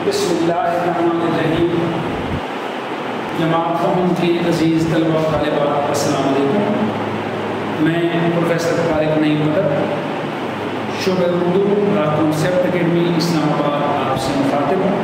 بسم اللہ الرحمن الرحیم۔ جماعت کی عزیز طلبہ و طالبات، السلام علیکم۔ میں پروفیسر طارق نعیم مدد، شعبہ اردو، کنسیپٹ اکیڈمی، اسلام آباد آپ سے مخاطب ہوں۔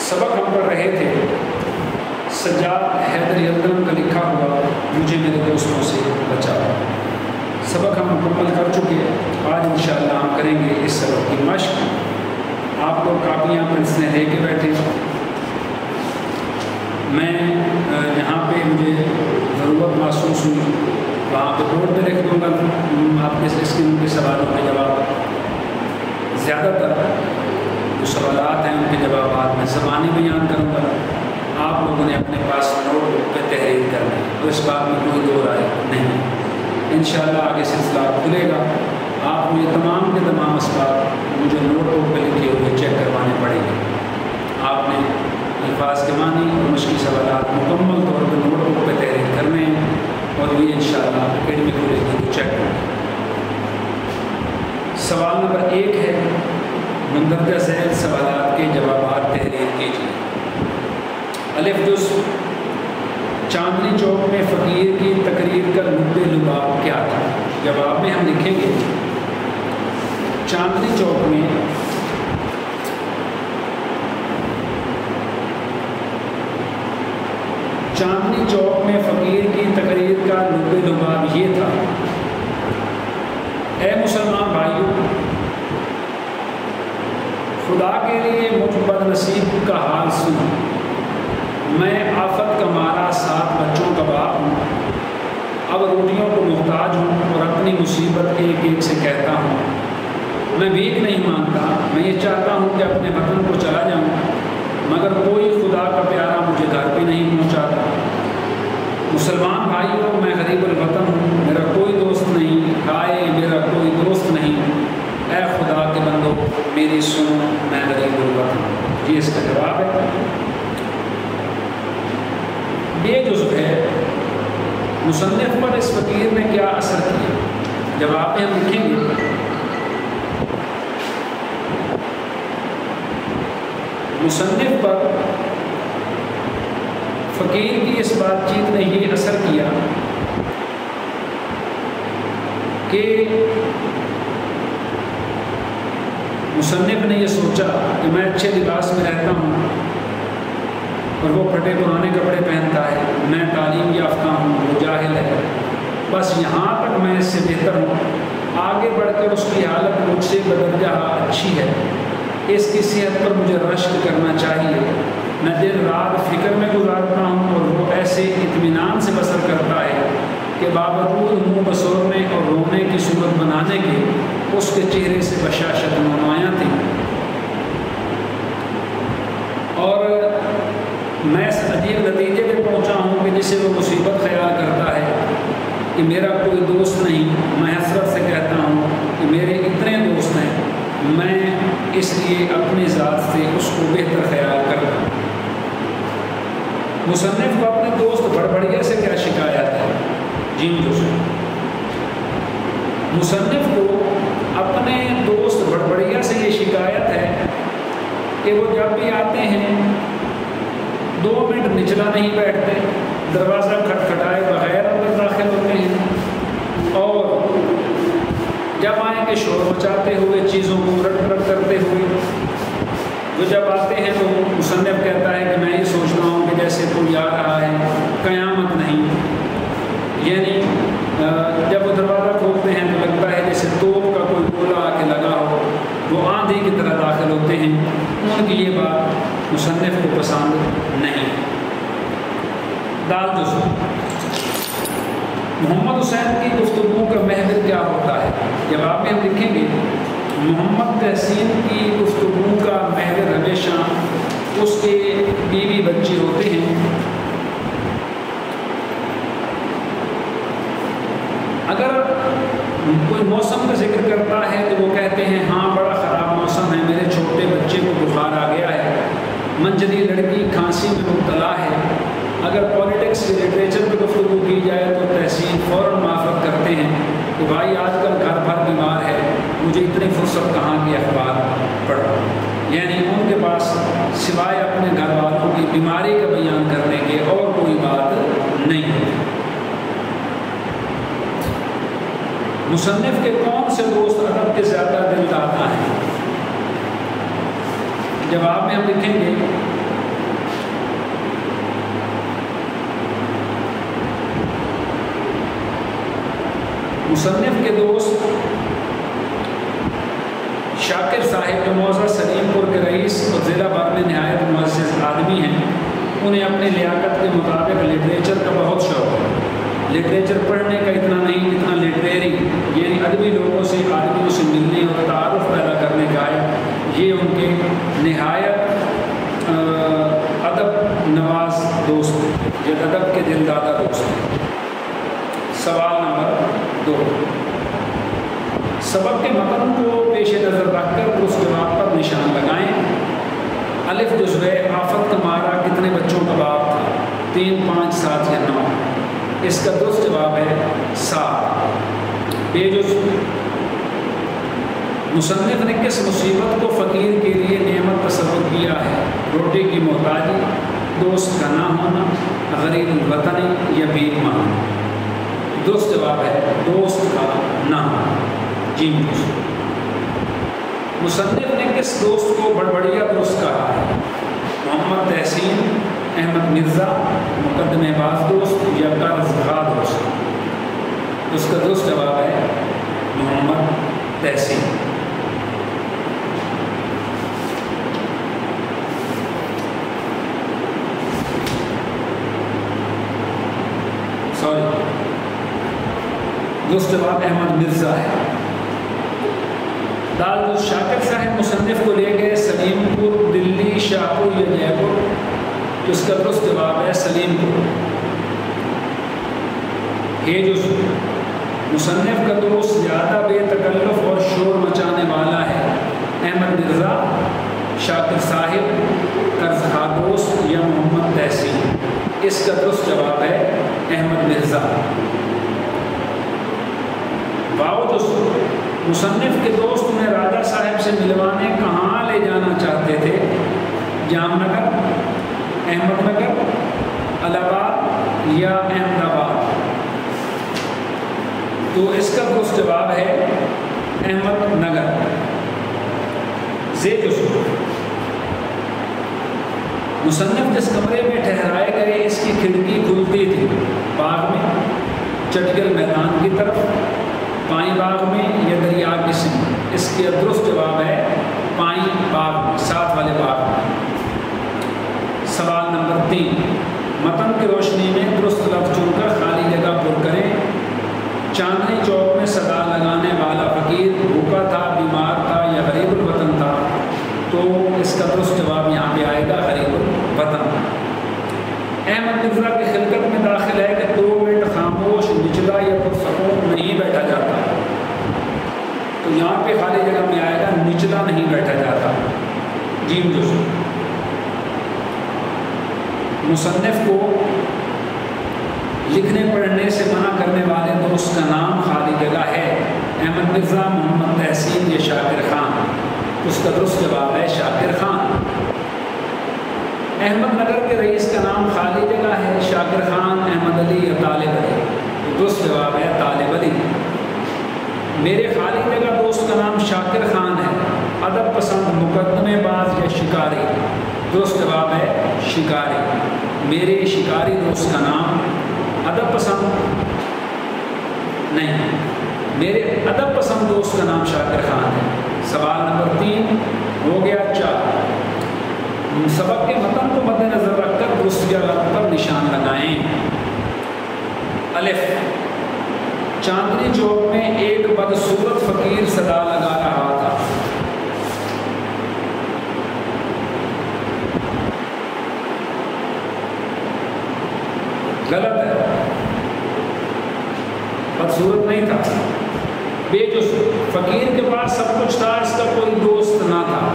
سبق ہم پڑھ رہے تھے سجاد حیدر یلدرم کا لکھا ہوا مجھے میرے دوستوں سے بچاؤ۔ سبق ہم مکمل کر چکے، آج انشاءاللہ ہم کریں گے اس سبق کی مشق۔ آپ لوگ کاپیاں پنسلیں لے کے بیٹھے۔ میں یہاں پہ مجھے ضرورت محسوس ہوئی، وہاں پہ بورڈ پہ لکھ دوں گا آپ کے اسکرین کے سوالوں کے جواب۔ زیادہ تر جو سوالات ہیں ان کے جوابات میں زبانی بیان کروں گا، آپ لوگوں نے اپنے پاس نوٹ بک پہ تحریر کرنا ہے، تو اس بات میں کوئی دو رائے نہیں۔ انشاءاللہ آگے سلسلہ کھلے گا، آپ کو یہ تمام کے تمام اسباب مجھے نوٹ بک پہ لکھے ہوئے چیک کروانے پڑیں گے۔ آپ نے الفاظ کے معنی اور مشکل سوالات مکمل طور پر نوٹ بک پہ تحریر کرنے ہیں، اور یہ انشاءاللہ اکیڈمی کھلے گی تو چیک کریں۔ سوال نمبر 1 ہے، مندرجہ ذیل سوالات کے جوابات تحریر کیجیے۔ الف جز، چاندنی چوک میں فقیر کی تقریر کا نقطۂ لباب کیا تھا؟ جواب میں ہم لکھیں گے چاندنی چوک میں فقیر کی تقریر کا نقطۂ لباب یہ تھا: اے مسلمان بھائیوں، خدا کے لیے مجھ بد نصیب کا حال سنو۔ میں آفت کا مارا 7 بچوں کا باپ ہوں، اب روٹیوں کو محتاج ہوں اور اپنی مصیبت ایک ایک سے کہتا ہوں۔ میں بھیک نہیں مانگتا، میں یہ چاہتا ہوں کہ اپنے وطن کو چلا جاؤں، مگر کوئی خدا کا پیارا مجھے گھر پہ نہیں پہنچاتا۔ مسلمان بھائیوں، میں غریب الوطن ہوں، میرا کوئی دوست نہیں، ہائے میرا کوئی دوست نہیں، اے خدا کے بندو میری سنو، میں غریب الوطن ہوں۔ یہ اس کا جواب ہے۔ یہ جزو ہے، مصنف پر اس فقیر نے کیا اثر کیا؟ جواب میں ہم لکھیں گے مصنف پر فقیر کی اس بات چیت نے یہ اثر کیا کہ مصنف نے یہ سوچا کہ میں اچھے لباس میں رہتا ہوں اور وہ پھٹے پرانے کپڑے پہنتا ہے، میں تعلیم یافتہ ہوں، وہ جاہل ہے، بس یہاں تک میں اس سے بہتر ہوں، آگے بڑھ کر اس کی حالت مجھ سے بدرجہ اچھی ہے، اس کی صحت پر مجھے رشک کرنا چاہیے، میں دن رات فکر میں گزارتا ہوں اور وہ ایسے اطمینان سے بسر کرتا ہے کہ باوجود منہ بسورنے اور رونے کی صورت بنانے کے اس کے چہرے سے بشاشت نمایاں تھی، اور میں اس عجیب نتیجے پہ پہنچا ہوں کہ جسے وہ مصیبت خیال کرتا ہے کہ میرا کوئی دوست نہیں، میں حسرت سے کہتا ہوں کہ میرے اتنے دوست ہیں، میں اس لیے اپنی ذات سے اس کو بہتر خیال کرتا ہوں۔ مصنف کو اپنے دوست بڑبڑیا سے کیا شکایت ہے؟ مصنف کو اپنے دوست بڑبڑیا سے یہ شکایت ہے کہ وہ جب بھی آتے ہیں 2 منٹ نچلا نہیں بیٹھتے، دروازہ کھٹکھٹائے بغیر اندر داخل ہوتے ہیں، اور جب آئیں گے شور مچاتے ہوئے، چیزوں کو الٹ پلٹ کرتے ہوئے۔ جو جب آتے ہیں تو مصنف کہتا ہے کہ میں یہ سوچتا ہوں کہ جیسے کوئی آ رہا ہے، قیامت نہیں، یعنی جب وہ دروازہ کھولتے ہیں تو لگتا ہے جیسے توپ کا کوئی گولہ آ کے لگا ہو، وہ آندھی کی طرح داخل ہوتے ہیں۔ ان کی یہ بات مصنف کو پسند نہیں۔ دال جزو، محمد حسین کی گفتگو کا محور کیا ہوتا ہے؟ جواب میں ہم لکھیں گے محمد تحسین کی گفتگو کا محور ہمیشہ اس کے بیوی بچے ہوتے ہیں۔ اگر کوئی موسم کا ذکر کرتا ہے تو وہ کہتے ہیں ہاں بڑا خراب موسم ہے، میرے چھوٹے بچے کو بخار آ گیا ہے، منجلی لڑکی کھانسی میں مبتلا ہے۔ اگر پولیٹکس کے لٹریچر پہ گفتگو کی جائے تو تحسین فوراً معافت کرتے ہیں کہ بھائی آج کل گھر بھر بیمار ہے، مجھے اتنی فرصت کہاں کی اخبار پڑھو۔ سوائے اپنے گھر والوں کی بیماری کا بیان کرنے کے اور کوئی بات نہیں ہوتی۔ مصنف کے کون سے دوست ادب کے زیادہ دل دادا ہیں؟ جواب میں ہم لکھیں گے مصنف کے دوست شاکر صاحب جو موضع سلیم پور کے رئیس اور ضلع بھر میں نہایت معزز آدمی ہیں، انہیں اپنی لیاقت کے مطابق لٹریچر کا بہت شوق ہے۔ لٹریچر پڑھنے کا اتنا نہیں جتنا لٹریری یعنی ادبی لوگوں سے آدمیوں سے ملنے اور تعارف پیدا کرنے کا ہے، یہ ان کے نہایت ادب نواز دوست ہیں، یہ ادب کے دل دادا دوست ہیں۔ سوال نمبر 2، سبق کے متن کو پیش نظر رکھ کر اس جواب پر نشان لگائیں۔ الف جزوے آفت کا مارا کتنے بچوں کا باپ تھا؟ 3، 5، 7 یا 9؟ اس کا درست جواب ہے 7۔ بے جزو مصنف نے کس مصیبت کو فقیر کے لیے نعمت تصور کیا ہے؟ روٹی کی محتاجی، دوست کا نہ ہونا، غریب الوطنی یا بھیک مانگنا؟ درست جواب ہے دوست کا نہ ہونا، جی۔ مصنف نے کس دوست کو بڑبڑیا دوست کہا ہے؟ محمد تحسین، احمد مرزا، مقدمہ باز دوست یا قرض خواہ دوست؟ اس کا درست جواب ہے محمد تحسین۔ درست جواب احمد مرزا ہے۔ دال شاکر صاحب مصنف کو لے گئے سلیم پور، دلی، شاہپور یا جے پور؟ اس کا درست جواب ہے سلیم پور۔ یہ جو مصنف کا دوست زیادہ بے تکلف اور شور مچانے والا ہے، احمد مرزا، شاکر صاحب، قرض خواہ دوست یا محمد تحسین؟ اس کا درست جواب ہے احمد مرزا۔ مصنف کے دوست انہیں راجہ صاحب سے ملوانے کہاں لے جانا چاہتے تھے؟ جام نگر، احمد نگر، الہ آباد یا احمد آباد؟ تو اس کا درست جواب ہے احمد نگر۔ مصنف جس کمرے میں ٹھہرائے گئے اس کی کھڑکی کھلتی تھی، باغ میں، چٹگل میدان کی طرف، پائیں باغ میں یا دریا کی سمت؟ اس کا درست جواب ہے پائیں باغ میں، ساتھ والے باغ میں۔ سوال نمبر 3، متن کی روشنی میں درست لفظ چن کر خالی جگہ پر کریں۔ چاندنی چوک میں صدا لگانے والا فقیر بھوکا تھا، بیمار تھا یا غریب الوطن تھا؟ تو اس کا درست جواب یہاں پہ آئے گا غریب الوطن۔ احمد مرزا کی خلقت میں داخل ہے کہ 2 منٹ خاموش، نچلا یا پرسکون نہیں بیٹھا جاتا، تو یہاں پہ خالی جگہ میں آئے گا نچلا نہیں بیٹھا جاتا، جیم جزو۔ مصنف کو لکھنے پڑھنے سے منع کرنے والے دوست کا نام خالی جگہ ہے، احمد مرزا، محمد تحسین یا شاکر خان؟ اس کا درست جواب ہے شاکر خان۔ احمد نگر کے رئیس کا نام خالی جگہ ہے، شاکر خان، احمد علی یا طالب علی؟ درست جواب ہے طالب علی۔ میرے خالی جگہ دوست کا نام شاکر خان ہے، ادب پسند، مقدمے باز یا شکاری؟ درست جواب ہے شکاری۔ میرے شکاری دوست کا نام ادب پسند نہیں، میرے ادب پسند دوست کا نام شاکر خان ہے۔ سوال نمبر 3 ہو گیا 4۔ سبق کے متن کو مد نظر رکھ کر درست یا غلط پر نشان لگائیں۔ الف، چاندنی چوک میں ایک بدصورت فقیر صدا لگا رہا تھا۔ غلط ہے، بدصورت نہیں تھا۔ بے جز، فقیر کے پاس سب کچھ تھا، اس کا کوئی دوست نہ تھا،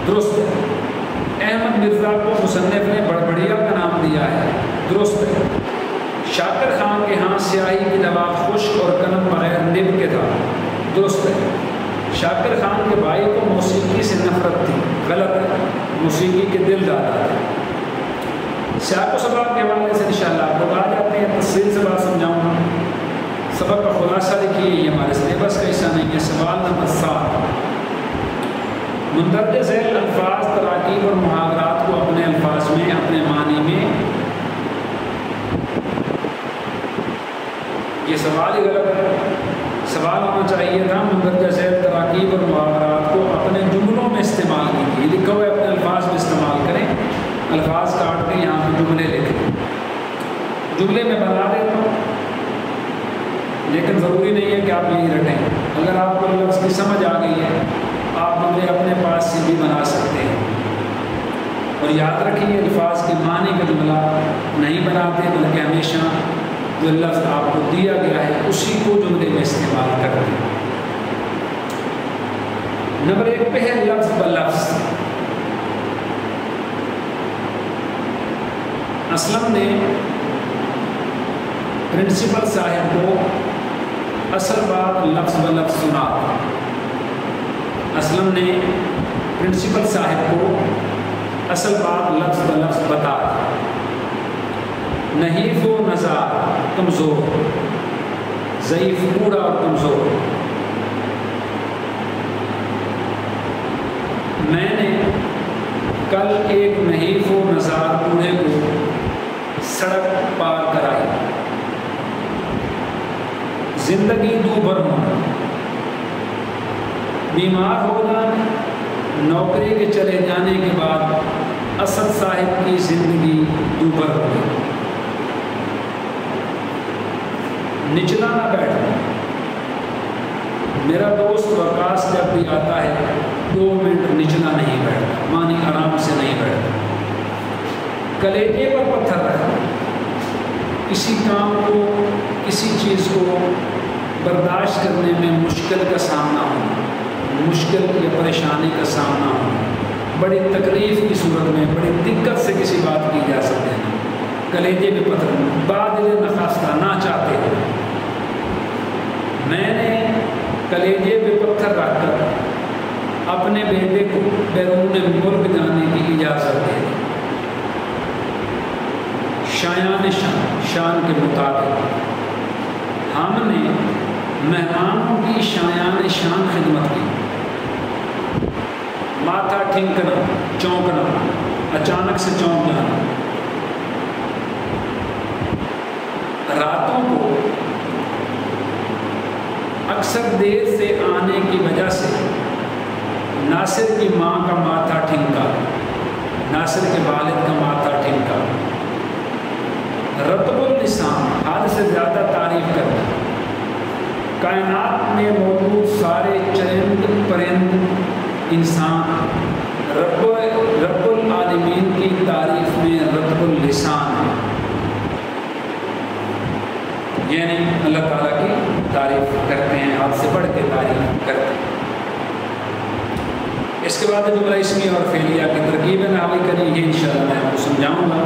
درست ہے۔ احمد مرزا کو مصنف نے بڑبڑیا کا نام دیا ہے، درست ہے۔ شاکر خان کے ہاں سیاہی کی دوا خشک اور قلم بغیر نب کے تھا، درست ہے۔ شاکر خان کے بھائی کو موسیقی سے نفرت تھی، غلط ہے، موسیقی کے دل زیادہ ہے۔ سیاق و سباق کے حوالے سے انشاءاللہ آپ لوگ آ جاتے ہیں، تفصیل سے بات سمجھاؤں گا۔ سبق کا خلاصہ لکھیے، یہ ہمارے سلیبس کا حصہ نہیں ہے۔ سوال نمبر 7، مندرجہ ذیل الفاظ، تراکیب اور محاورات کو اپنے الفاظ میں اپنے معنی میں، یہ سوال ہی غلط ہے۔ سوال ہونا چاہیے تھا مندرجہ ذیل تراکیب اور محاورات کو اپنے جملوں میں استعمال کیجیے۔ لکھا ہوا ہے اپنے الفاظ میں استعمال کریں، الفاظ کاٹ کے یہاں پہ جملے لکھیں۔ جملے میں بنا دیتا ہوں، لیکن ضروری نہیں ہے کہ آپ یہی رٹیں۔ اگر آپ کو لفظ کی سمجھ آ گئی ہے، آپ جملے اپنے پاس سے بھی بنا سکتے ہیں۔ اور یاد رکھیے الفاظ کے معنی کا جملہ نہیں بناتے، بلکہ ہمیشہ جو لفظ آپ کو دیا گیا ہے اسی کو جملے میں استعمال کرتے ہیں۔ نمبر 1 پہ ہے لفظ بلفظ۔ اسلم نے پرنسپل صاحب کو اصل بات لفظ بلفظ سنا۔ اسلم نے پرنسپل صاحب کو اصل بات لفظ بلفظ بتا۔ نحیف و نزار کمزور، ضعیف بوڑھا اور کمزور۔ میں نے کل ایک نحیف و نزار بوڑھے کو سڑک پار کرائی۔ زندگی دو بھر ہونا، بیمار ہونا، نوکری کے چلے جانے کے بعد اسد صاحب کی زندگی دو بھر ہو گئی۔ نچلا نہ بیٹھنا، میرا دوست وقاص جب بھی آتا ہے 2 منٹ نچلا نہیں بیٹھتا، معنی آرام سے نہیں بیٹھتا۔ کلیجے پر پتھر رکھنا، کسی کام کو، کسی چیز کو برداشت کرنے میں مشکل کا سامنا ہونا، مشکل یا پریشانی کا سامنا ہونا، بڑی تکلیف کی صورت میں بڑی دقت سے کسی بات کی جا سکتے ہیں۔ کلیجے پہ پتھر، بادل نخواستہ، نہ چاہتے ہو۔ میں نے کلیجے پہ پتھر رکھ کر اپنے بیٹے کو بیرون ملک جانے کی اجازت دے دی۔ شایان شان، شان کے مطابق ہم نے مہمانوں کی شایان شان خدمت کی۔ ماتھا ٹھنکنا، چونکنا، اچانک سے چونک جانا۔ راتوں کو اکثر دیر سے آنے کی وجہ سے ناصر کی ماں کا ماتھا ٹھنکا، ناصر کے والد کا ماتھا ٹھنکا۔ رطب اللسان، حد سے زیادہ تعریف کرنا، کائنات میں موجود سارے چرند پرند انسان رب العالمین کی تعریف میں رطب اللسان ہے، یعنی اللہ تعالیٰ کی تعریف کرتے ہیں، حد سے بڑھ کے تعریف کرتے ہیں۔ اس کے بعد جملہ اسمی اور فعلیہ کی ترکیب نحوی کریں، یہ انشاءاللہ میں آپ کو سمجھاؤں گا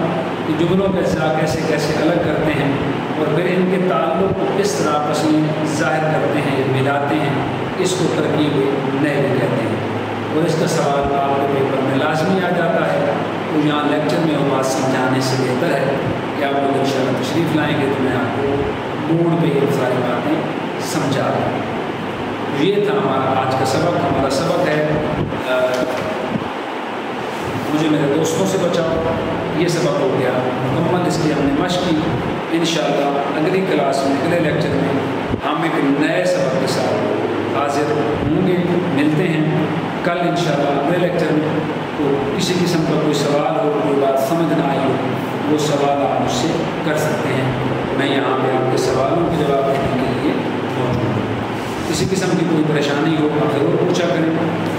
کہ جملوں کے اجزاء کیسے کیسے الگ کرتے ہیں اور پھر ان کے تعلق کو کس طرح آپس میں ظاہر کرتے ہیں یا ملاتے ہیں، اس کو ترکیب نحوی کہتے ہیں۔ اور اس کا سوال آپ کے پیپر میں لازمی آ جاتا ہے، تو یہاں لیکچر میں وہ بات سمجھانے سے بہتر ہے کہ آپ لوگ انشاءاللہ تشریف لائیں گے تو میں آپ کو بورڈ پہ یہ ساری باتیں سمجھا دوں۔ یہ تھا ہمارا آج کا سبق۔ ہمارا سبق ہے مجھے میرے دوستوں سے بچاؤ، یہ سبق ہو گیا مکمل، اس کی ہم نے مشق کی۔ انشاءاللہ اگلی کلاس میں، اگلے لیکچر میں ہم ایک نئے سبق کے ساتھ حاضر ہوں گے، ملتے ہیں کل انشاءاللہ اگلے لیکچر میں۔ تو کسی قسم کا کوئی سوال ہو، کوئی بات سمجھ نہ آئی ہو، وہ سوال آپ مجھ سے کر سکتے ہیں، میں یہاں پہ آپ کے سوالوں کے جواب دینے کے لیے موجود ہوں۔ کسی قسم کی کوئی پریشانی ہو آپ ضرور پوچھا کریں۔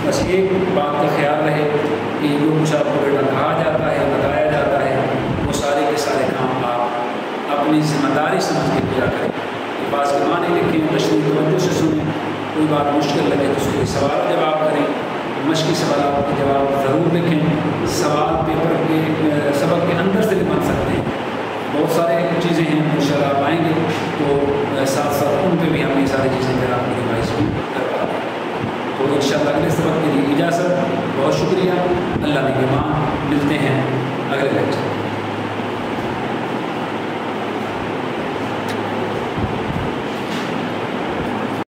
بس ایک بات کا خیال رہے کہ جو کچھ آپ کو بیٹا کہا جاتا ہے، بتایا جاتا ہے، وہ سارے کے سارے کام آپ اپنی ذمہ داری سمجھ کے کیا کریں۔ الفاظ کے معنی لکھیں، تشریح توجہ سے سنیں، کوئی بات مشکل لگے تو اس کے سوال جواب کریں، مشقی سوالات کے جواب ضرور لکھیں۔ سوال پیپر کے سبق کے اندر سے بھی بن سکتے ہیں، بہت سارے چیزیں ہیں انشاءاللہ آپ آئیں گے تو ساتھ ساتھ ان پہ بھی ہم یہ ساری چیزیں پھر آپ